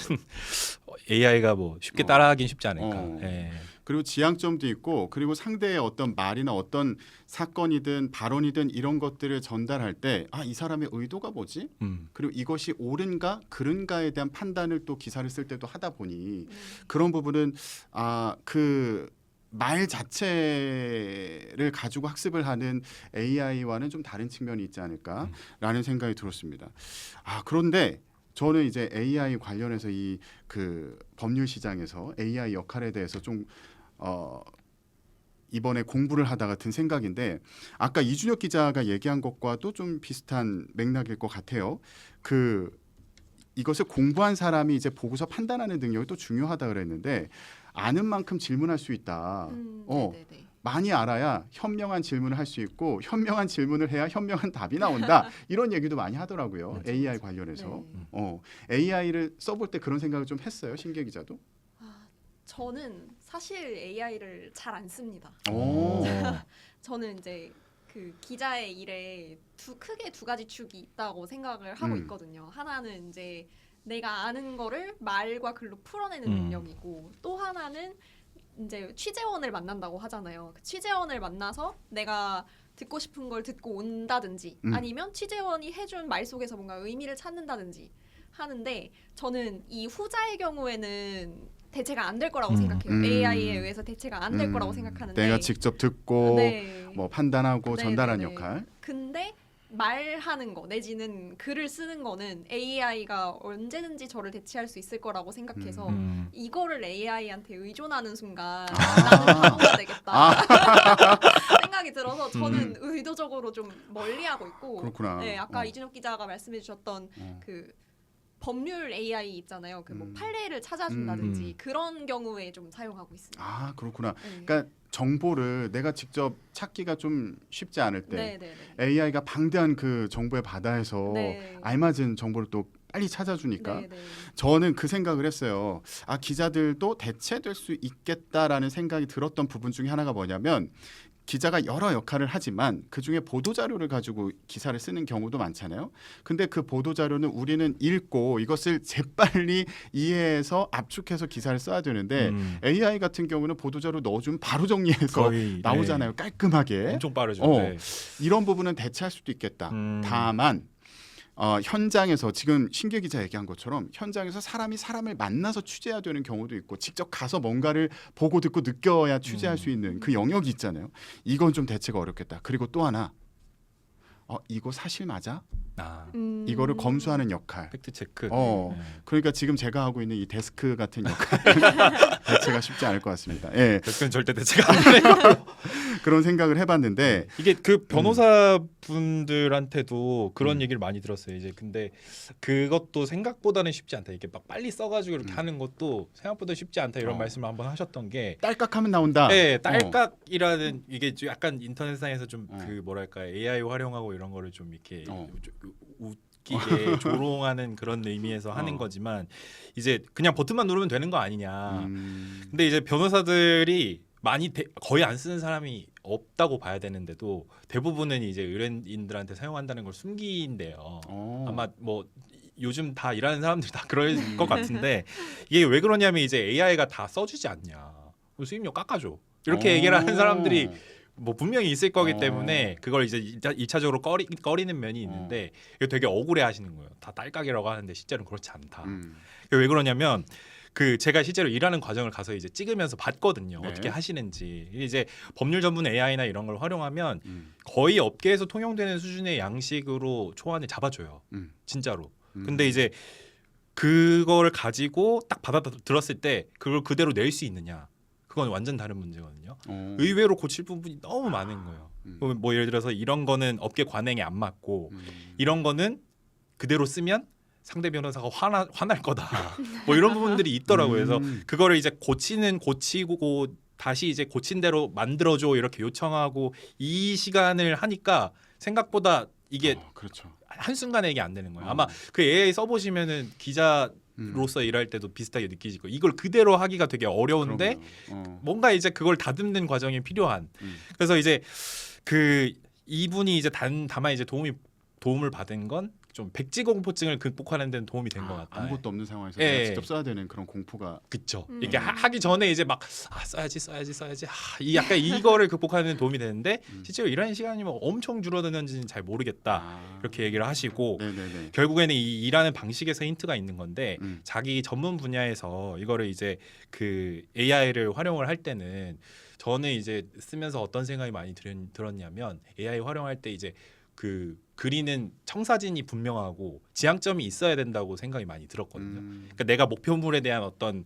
AI가 뭐 쉽게 따라하긴 쉽지 않을까. 예. 그리고 지향점도 있고 그리고 상대의 어떤 말이나 어떤 사건이든 발언이든 이런 것들을 전달할 때 이 사람의 의도가 뭐지? 그리고 이것이 옳은가 그른가에 대한 판단을 또 기사를 쓸 때도 하다 보니 그런 부분은 그 말 자체를 가지고 학습을 하는 AI와는 좀 다른 측면이 있지 않을까라는 생각이 들었습니다. 그런데 저는 이제 AI 관련해서 이 그 법률 시장에서 AI 역할에 대해서 좀 이번에 공부를 하다가 든 생각인데 아까 이준혁 기자가 얘기한 것과도 좀 비슷한 맥락일 것 같아요. 이것을 공부한 사람이 이제 보고서 판단하는 능력이 또 중요하다 그랬는데 아는 만큼 질문할 수 있다. 네네네. 많이 알아야 현명한 질문을 할 수 있고 현명한 질문을 해야 현명한 답이 나온다. 이런 얘기도 많이 하더라고요. AI 관련해서. AI를 써볼 때 그런 생각을 좀 했어요. 신계 기자도. 저는 사실 AI를 잘 안 씁니다. 저는 이제 그 기자의 일에 크게 두 가지 축이 있다고 생각을 하고 있거든요. 하나는 이제 내가 아는 거를 말과 글로 풀어내는 능력이고 또 하나는 이제 취재원을 만난다고 하잖아요. 그 취재원을 만나서 내가 듣고 싶은 걸 듣고 온다든지 아니면 취재원이 해준 말 속에서 뭔가 의미를 찾는다든지 하는데 저는 이 후자의 경우에는 대체가 안 될 거라고 생각해요. AI에 의해서 대체가 안 될 거라고 생각하는데 내가 직접 듣고 뭐 판단하고 전달하는 역할. 근데 말하는 거 내지는 글을 쓰는 거는 AI가 언제든지 저를 대체할 수 있을 거라고 생각해서 이거를 AI한테 의존하는 순간 나는 바보가 되겠다 생각이 들어서 저는 의도적으로 좀 멀리하고 있고 그렇구나. 네, 아까 이준혁 기자가 말씀해 주셨던 그 법률 AI 있잖아요. 그 뭐 판례를 찾아준다든지 그런 경우에 좀 사용하고 있습니다. 그렇구나. 그러니까 정보를 내가 직접 찾기가 좀 쉽지 않을 때 네네네. AI가 방대한 그 정보의 바다에서 알맞은 정보를 또 빨리 찾아주니까 저는 그 생각을 했어요. 기자들도 대체될 수 있겠다라는 생각이 들었던 부분 중에 하나가 뭐냐면 기자가 여러 역할을 하지만 그중에 보도자료를 가지고 기사를 쓰는 경우도 많잖아요. 근데 그 보도자료는 우리는 읽고 이것을 재빨리 이해해서 압축해서 기사를 써야 되는데 AI 같은 경우는 보도자료 넣어주면 바로 정리해서 거의, 나오잖아요. 깔끔하게. 엄청 빠르죠. 이런 부분은 대체할 수도 있겠다. 다만 현장에서 지금 신규 기자 얘기한 것처럼 현장에서 사람이 사람을 만나서 취재해야 되는 경우도 있고 직접 가서 뭔가를 보고 듣고 느껴야 취재할 수 있는 그 영역이 있잖아요. 이건 좀 대체가 어렵겠다. 그리고 또 하나 이거 사실 맞아? 이거를 검수하는 역할. 팩트 체크. 그러니까 지금 제가 하고 있는 이 데스크 같은 역할 대체가 쉽지 않을 것 같습니다. 예. 데스크는 절대 대체가 안 돼요. 그런 생각을 해봤는데 이게 그 변호사 분들한테도 그런 얘기를 많이 들었어요. 이제 근데 그것도 생각보다는 쉽지 않다. 이게 막 빨리 써가지고 이렇게 하는 것도 생각보다 쉽지 않다 이런 말씀을 한번 하셨던 게 딸깍하면 나온다. 네, 딸깍이라는 이게 좀 약간 인터넷상에서 좀 그 뭐랄까 AI 활용하고 이런 거를 좀 이렇게 웃기게 조롱하는 그런 의미에서 하는 거지만 이제 그냥 버튼만 누르면 되는 거 아니냐. 근데 이제 변호사들이 거의 안 쓰는 사람이 없다고 봐야 되는데도 대부분은 이제 의뢰인들한테 사용한다는 걸 숨긴대요. 아마 뭐 요즘 다 일하는 사람들이 다 그럴 것 같은데 이게 왜 그러냐면 이제 AI가 다 써주지 않냐. 수임료 깎아줘. 이렇게 얘기를 하는 사람들이 뭐 분명히 있을 거기 때문에 그걸 이제 2차적으로 꺼리는 면이 있는데 이거 되게 억울해 하시는 거예요. 다 딸깍이라고 하는데 실제로는 그렇지 않다. 왜 그러냐면 그 제가 실제로 일하는 과정을 가서 이제 찍으면서 봤거든요. 네. 어떻게 하시는지. 이제 법률 전문 AI나 이런 걸 활용하면 거의 업계에서 통용되는 수준의 양식으로 초안을 잡아줘요. 진짜로. 근데 이제 그거를 가지고 딱 받아들었을 때 그걸 그대로 낼 수 있느냐. 그건 완전 다른 문제거든요. 의외로 고칠 부분이 너무 많은 거예요. 뭐 예를 들어서 이런 거는 업계 관행에 안 맞고 이런 거는 그대로 쓰면 상대 변호사가 화날 거다. 뭐 이런 부분들이 있더라고요. 그래서 그거를 이제 고치고 다시 이제 고친 대로 만들어줘 이렇게 요청하고 이 시간을 하니까 생각보다 이게 그렇죠. 한순간에 이게 안 되는 거예요. 아마 그 AI 써보시면은 기자로서 일할 때도 비슷하게 느끼실 거예요. 이걸 그대로 하기가 되게 어려운데 뭔가 이제 그걸 다듬는 과정이 필요한. 그래서 이제 그 이분이 이제 다만 이제 도움을 받은 건 좀 백지공포증을 극복하는 데는 도움이 된 것 같다. 아무것도 없는 상황에서 예. 내가 직접 써야 되는 그런 공포가. 그쵸. 이게 하기 전에 이제 막 써야지. 이 약간 이거를 극복하는 데 도움이 되는데 실제로 일하는 시간이 뭐 엄청 줄어드는지는 잘 모르겠다. 이렇게 얘기를 하시고 네네네. 결국에는 이 일하는 방식에서 힌트가 있는 건데 자기 전문 분야에서 이거를 이제 그 AI를 활용을 할 때는 저는 이제 쓰면서 어떤 생각이 많이 들었냐면 AI 활용할 때 이제 그 그리는 청사진이 분명하고 지향점이 있어야 된다고 생각이 많이 들었거든요. 그러니까 내가 목표물에 대한 어떤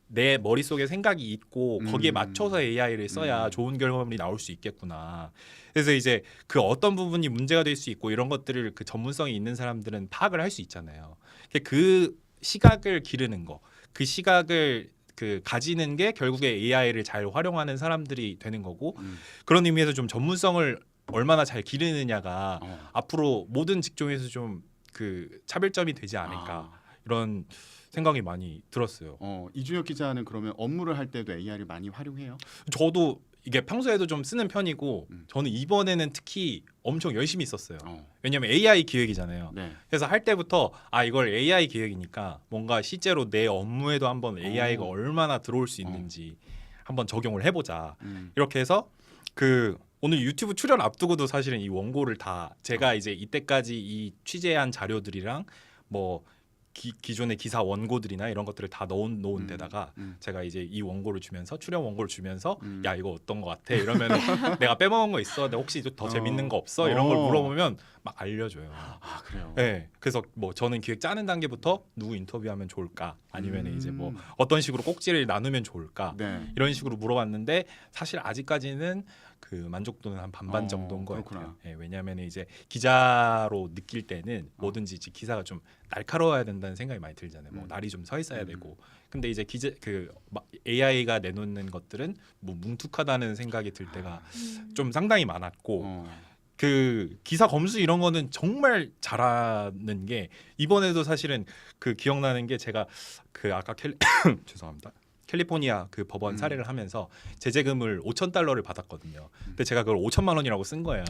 내 머릿속에 생각이 있고 거기에 맞춰서 AI를 써야 좋은 결과물이 나올 수 있겠구나. 그래서 이제 그 어떤 부분이 문제가 될 수 있고 이런 것들을 그 전문성이 있는 사람들은 파악을 할 수 있잖아요. 그 시각을 기르는 거, 그 시각을 그 가지는 게 결국에 AI를 잘 활용하는 사람들이 되는 거고 그런 의미에서 좀 전문성을 얼마나 잘 기르느냐가 앞으로 모든 직종에서 좀 그 차별점이 되지 않을까 이런 생각이 많이 들었어요. 이준혁 기자는 그러면 업무를 할 때도 AI를 많이 활용해요? 저도 이게 평소에도 좀 쓰는 편이고 저는 이번에는 특히 엄청 열심히 썼어요. 왜냐하면 AI 기획이잖아요. 네. 그래서 할 때부터 이걸 AI 기획이니까 뭔가 실제로 내 업무에도 한번 AI가 얼마나 들어올 수 있는지 한번 적용을 해보자. 이렇게 해서 그 오늘 유튜브 출연 앞두고도 사실은 이 원고를 다 제가 이제 이때까지 이 취재한 자료들이랑 뭐 기존의 기사 원고들이나 이런 것들을 다 넣어놓은 데다가 제가 이제 이 원고를 주면서 출연 원고를 주면서 야 이거 어떤 거 같아 이러면 내가 빼먹은 거 있어? 혹시 더 재밌는 거 없어? 이런 걸 물어보면 막 알려줘요. 그래요? 네, 그래서 뭐 저는 기획 짜는 단계부터 누구 인터뷰하면 좋을까 아니면 이제 뭐 어떤 식으로 꼭지를 나누면 좋을까 네. 이런 식으로 물어봤는데 사실 아직까지는 그 만족도는 한 반반 정도인 것 그렇구나. 같아요. 예, 왜냐하면 이제 기자로 느낄 때는 뭐든지 기사가 좀 날카로워야 된다는 생각이 많이 들잖아요. 뭐 날이 좀 서 있어야 되고. 근데 이제 AI가 내놓는 것들은 뭐 뭉툭하다는 생각이 들 때가 좀 상당히 많았고. 그 기사 검수 이런 거는 정말 잘하는 게 이번에도 사실은 그 기억나는 게 제가 그 아까 죄송합니다. 캘리포니아 그 법원 사례를 하면서 제재금을 $5,000를 받았거든요. 근데 제가 그걸 5천만 원이라고 쓴 거예요.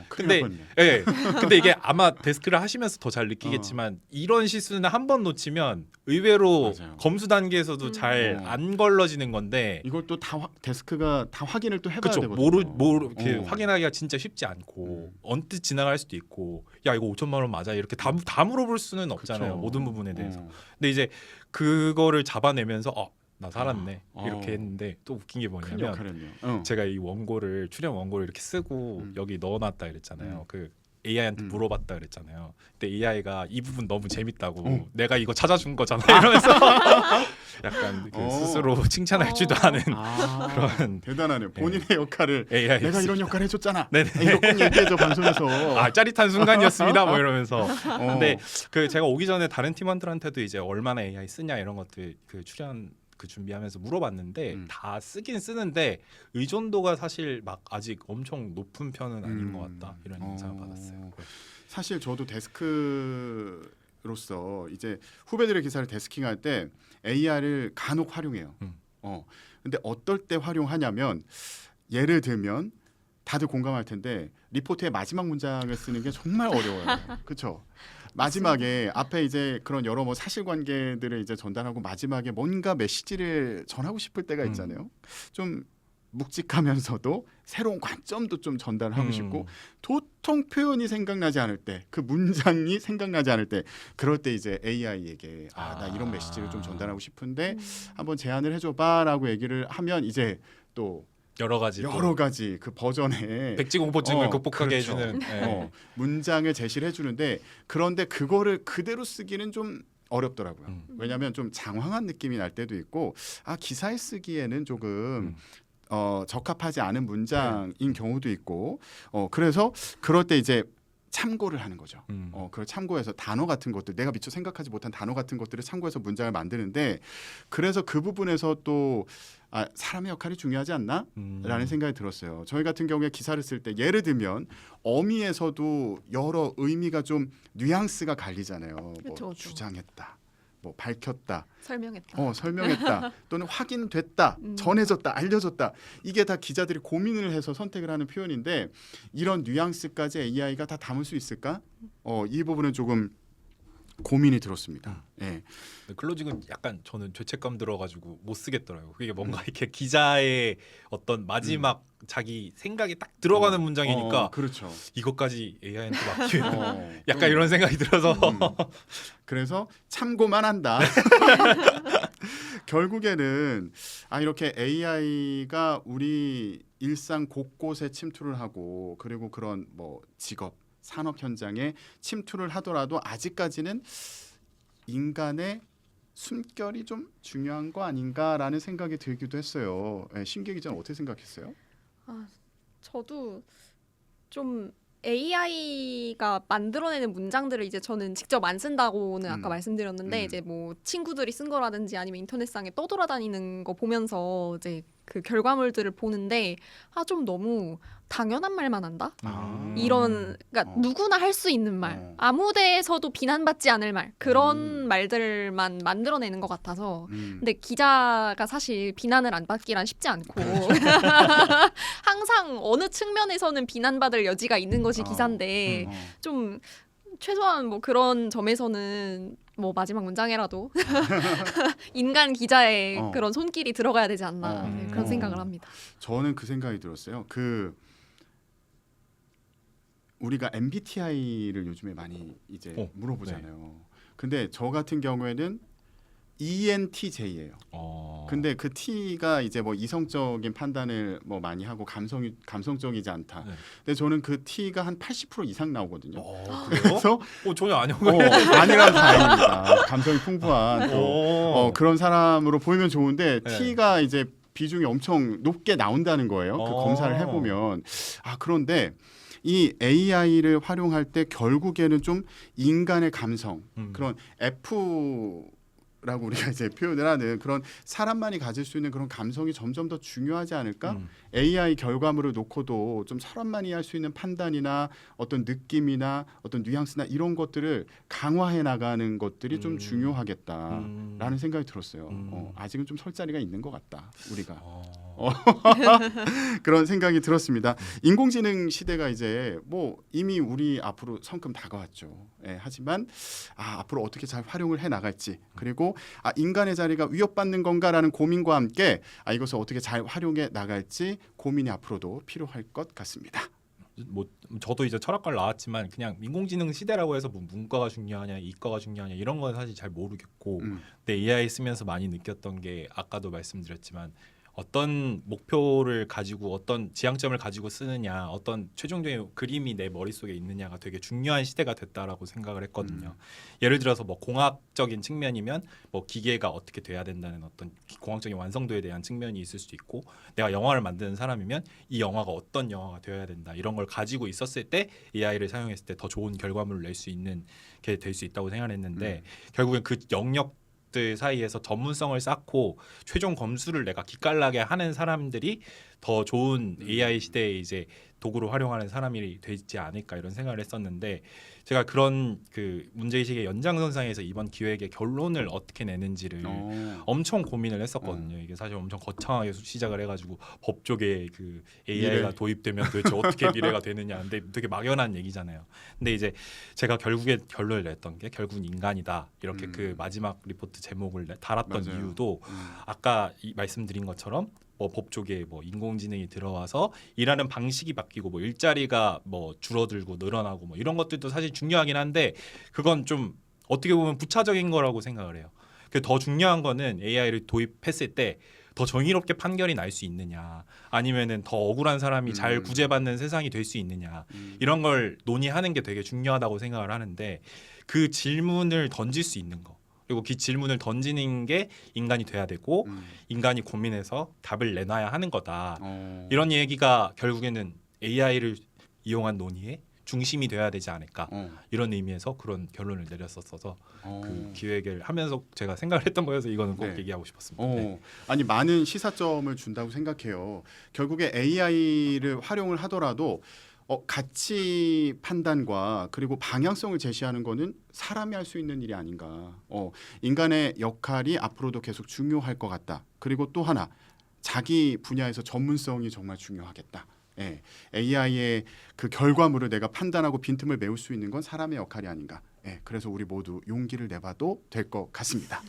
근데 예. 근데 이게 아마 데스크를 하시면서 더 잘 느끼겠지만 이런 실수는 한 번 놓치면 의외로 맞아요. 검수 단계에서도 잘 안 걸러지는 건데 이걸 또 다 데스크가 다 확인을 또 해봐야 그렇죠. 되거든요. 이렇게 확인하기가 진짜 쉽지 않고 언뜻 지나갈 수도 있고 야 이거 5천만 원 맞아 이렇게 다 물어볼 수는 없잖아요. 그쵸. 모든 부분에 대해서. 근데 이제 그거를 잡아내면서 나 살았네 이렇게 했는데 또 웃긴 게 큰 뭐냐면 역할이었네요. 제가 이 원고를 출연 원고를 이렇게 쓰고 여기 넣어놨다 그랬잖아요. 그 AI한테 물어봤다 그랬잖아요. 근데 AI가 이 부분 너무 재밌다고 내가 이거 찾아준 거잖아 이러면서 약간 그 스스로 칭찬할 줄도 아는 그런 대단하네요. 본인의 역할을 AI 내가 이런 역할 해줬잖아. 네네. 이거 꼭 얘기해줘 방송에서. 짜릿한 순간이었습니다. 뭐 이러면서. 근데 그 제가 오기 전에 다른 팀원들한테도 이제 얼마나 AI 쓰냐 이런 것들 그 출연 그 준비하면서 물어봤는데 다 쓰긴 쓰는데 의존도가 사실 막 아직 엄청 높은 편은 아닌 것 같다 이런 인상을 받았어요. 사실 저도 데스크로서 이제 후배들의 기사를 데스킹할 때 AI를 간혹 활용해요. 근데 어떨 때 활용하냐면 예를 들면 다들 공감할 텐데 리포트의 마지막 문장을 쓰는 게 정말 어려워요. 그렇죠? 마지막에 앞에 이제 그런 여러 뭐 사실관계들을 이제 전달하고 마지막에 뭔가 메시지를 전하고 싶을 때가 있잖아요. 좀 묵직하면서도 새로운 관점도 좀 전달하고 싶고 도통 표현이 생각나지 않을 때, 그 문장이 생각나지 않을 때, 그럴 때 이제 AI에게 나 이런 메시지를 좀 전달하고 싶은데 한번 제안을 해줘봐라고 얘기를 하면 이제 또 여러 가지 그 버전의 백지공포증을 극복하게 그렇죠. 해주는 문장을 제시를 해주는데 그런데 그거를 그대로 쓰기는 좀 어렵더라고요. 왜냐하면 좀 장황한 느낌이 날 때도 있고 기사에 쓰기에는 조금 적합하지 않은 문장인 경우도 있고 그래서 그럴 때 이제 참고를 하는 거죠. 그걸 참고해서 단어 같은 것들 내가 미처 생각하지 못한 단어 같은 것들을 참고해서 문장을 만드는데 그래서 그 부분에서 또 사람의 역할이 중요하지 않나? 라는 생각이 들었어요. 저희 같은 경우에 기사를 쓸 때 예를 들면 어미에서도 여러 의미가 좀 뉘앙스가 갈리잖아요. 그렇죠, 뭐 그렇죠. 주장했다. 뭐 밝혔다. 설명했다. 설명했다. 또는 확인됐다. 전해졌다. 알려졌다. 이게 다 기자들이 고민을 해서 선택을 하는 표현인데 이런 뉘앙스까지 AI가 다 담을 수 있을까? 이 부분은 조금 고민이 들었습니다. 예. 클로징은 약간 저는 죄책감 들어가지고 못 쓰겠더라고요. 그게 뭔가 이렇게 기자의 어떤 마지막 자기 생각이 딱 들어가는 문장이니까 그렇죠. 이것까지 AI한테 맡기면 약간 이런 생각이 들어서 그래서 참고만 한다. 결국에는 이렇게 AI가 우리 일상 곳곳에 침투를 하고 그리고 그런 뭐 직업 산업 현장에 침투를 하더라도 아직까지는 인간의 숨결이 좀 중요한 거 아닌가라는 생각이 들기도 했어요. 신규 기자는 어떻게 생각했어요? 저도 좀 AI가 만들어내는 문장들을 이제 저는 직접 안 쓴다고는 아까 말씀드렸는데 이제 뭐 친구들이 쓴 거라든지 아니면 인터넷상에 떠돌아다니는 거 보면서 이제 그 결과물들을 보는데 좀 너무 당연한 말만 한다? 이런 그러니까 누구나 할 수 있는 말, 아무 데에서도 비난받지 않을 말 그런 말들만 만들어내는 것 같아서 근데 기자가 사실 비난을 안 받기란 쉽지 않고 항상 어느 측면에서는 비난받을 여지가 있는 것이 기사인데 좀 최소한 뭐 그런 점에서는 뭐 마지막 문장에라도 인간 기자의 그런 손길이 들어가야 되지 않나 그런 생각을 합니다. 저는 그 생각이 들었어요. 우리가 MBTI를 요즘에 많이 이제 물어보잖아요. 근데 저 같은 경우에는 ENTJ예요. 근데 그 T가 이제 뭐 이성적인 판단을 뭐 많이 하고 감성적이지 않다. 근데 저는 그 T가 한 80% 이상 나오거든요. 그래서 전혀 아니고 아니란 다행입니다. 감성이 풍부한 그런 사람으로 보이면 좋은데 T가 이제 비중이 엄청 높게 나온다는 거예요. 그 검사를 해보면 그런데 이 AI를 활용할 때 결국에는 좀 인간의 감성 그런 F 라고 우리가 이제 표현을 하는 그런 사람만이 가질 수 있는 그런 감성이 점점 더 중요하지 않을까? AI 결과물을 놓고도 좀 사람만이 할 수 있는 판단이나 어떤 느낌이나 어떤 뉘앙스나 이런 것들을 강화해 나가는 것들이 좀 중요하겠다라는 생각이 들었어요. 아직은 좀 설 자리가 있는 것 같다. 우리가 그런 생각이 들었습니다. 인공지능 시대가 이제 뭐 이미 우리 앞으로 성큼 다가왔죠. 예, 하지만 앞으로 어떻게 잘 활용을 해 나갈지 그리고 인간의 자리가 위협받는 건가라는 고민과 함께 이것을 어떻게 잘 활용해 나갈지 고민이 앞으로도 필요할 것 같습니다. 뭐 저도 이제 철학과를 나왔지만 그냥 인공지능 시대라고 해서 뭐 문과가 중요하냐 이과가 중요하냐 이런 건 사실 잘 모르겠고 근데 AI 쓰면서 많이 느꼈던 게 아까도 말씀드렸지만 어떤 목표를 가지고 어떤 지향점을 가지고 쓰느냐 어떤 최종적인 그림이 내 머릿속에 있느냐가 되게 중요한 시대가 됐다라고 생각을 했거든요. 예를 들어서 뭐 공학적인 측면이면 뭐 기계가 어떻게 돼야 된다는 어떤 공학적인 완성도에 대한 측면이 있을 수도 있고 내가 영화를 만드는 사람이면 이 영화가 어떤 영화가 되어야 된다 이런 걸 가지고 있었을 때 AI를 사용했을 때 더 좋은 결과물을 낼 수 있는 게 될 수 있다고 생각했는데 결국엔 그 영역 들 사이에서 전문성을 쌓고 최종 검수를 내가 기깔나게 하는 사람들이 더 좋은 AI 시대에 이제 도구로 활용하는 사람이 되지 않을까 이런 생각을 했었는데 제가 그런 그 문제의식의 연장선상에서 이번 기획의 결론을 어떻게 내는지를 엄청 고민을 했었거든요. 이게 사실 엄청 거창하게 시작을 해가지고 법조계 그 AI가 미래. 도입되면 도대체 어떻게 미래가 되느냐 근데 되게 막연한 얘기잖아요. 근데 이제 제가 결국에 결론을 냈던 게 결국은 인간이다 이렇게 그 마지막 리포트 제목을 달았던 맞아요. 이유도 아까 말씀드린 것처럼 뭐 법조계에 뭐 인공지능이 들어와서 일하는 방식이 바뀌고 뭐 일자리가 뭐 줄어들고 늘어나고 뭐 이런 것들도 사실 중요하긴 한데 그건 좀 어떻게 보면 부차적인 거라고 생각을 해요. 더 중요한 거는 AI를 도입했을 때 더 정의롭게 판결이 날 수 있느냐 아니면은 더 억울한 사람이 잘 구제받는 세상이 될 수 있느냐 이런 걸 논의하는 게 되게 중요하다고 생각을 하는데 그 질문을 던질 수 있는 거 그리고 그 질문을 던지는 게 인간이 돼야 되고 인간이 고민해서 답을 내놔야 하는 거다. 이런 얘기가 결국에는 AI를 이용한 논의의 중심이 돼야 되지 않을까 이런 의미에서 그런 결론을 내렸었어서 그 기획을 하면서 제가 생각을 했던 거여서 이거는 꼭 얘기하고 싶었습니다. 네. 아니 많은 시사점을 준다고 생각해요. 결국에 AI를 활용을 하더라도 가치 판단과 그리고 방향성을 제시하는 거는 사람이 할 수 있는 일이 아닌가. 인간의 역할이 앞으로도 계속 중요할 것 같다. 그리고 또 하나 자기 분야에서 전문성이 정말 중요하겠다. AI의 그 결과물을 내가 판단하고 빈틈을 메울 수 있는 건 사람의 역할이 아닌가. 그래서 우리 모두 용기를 내봐도 될 것 같습니다.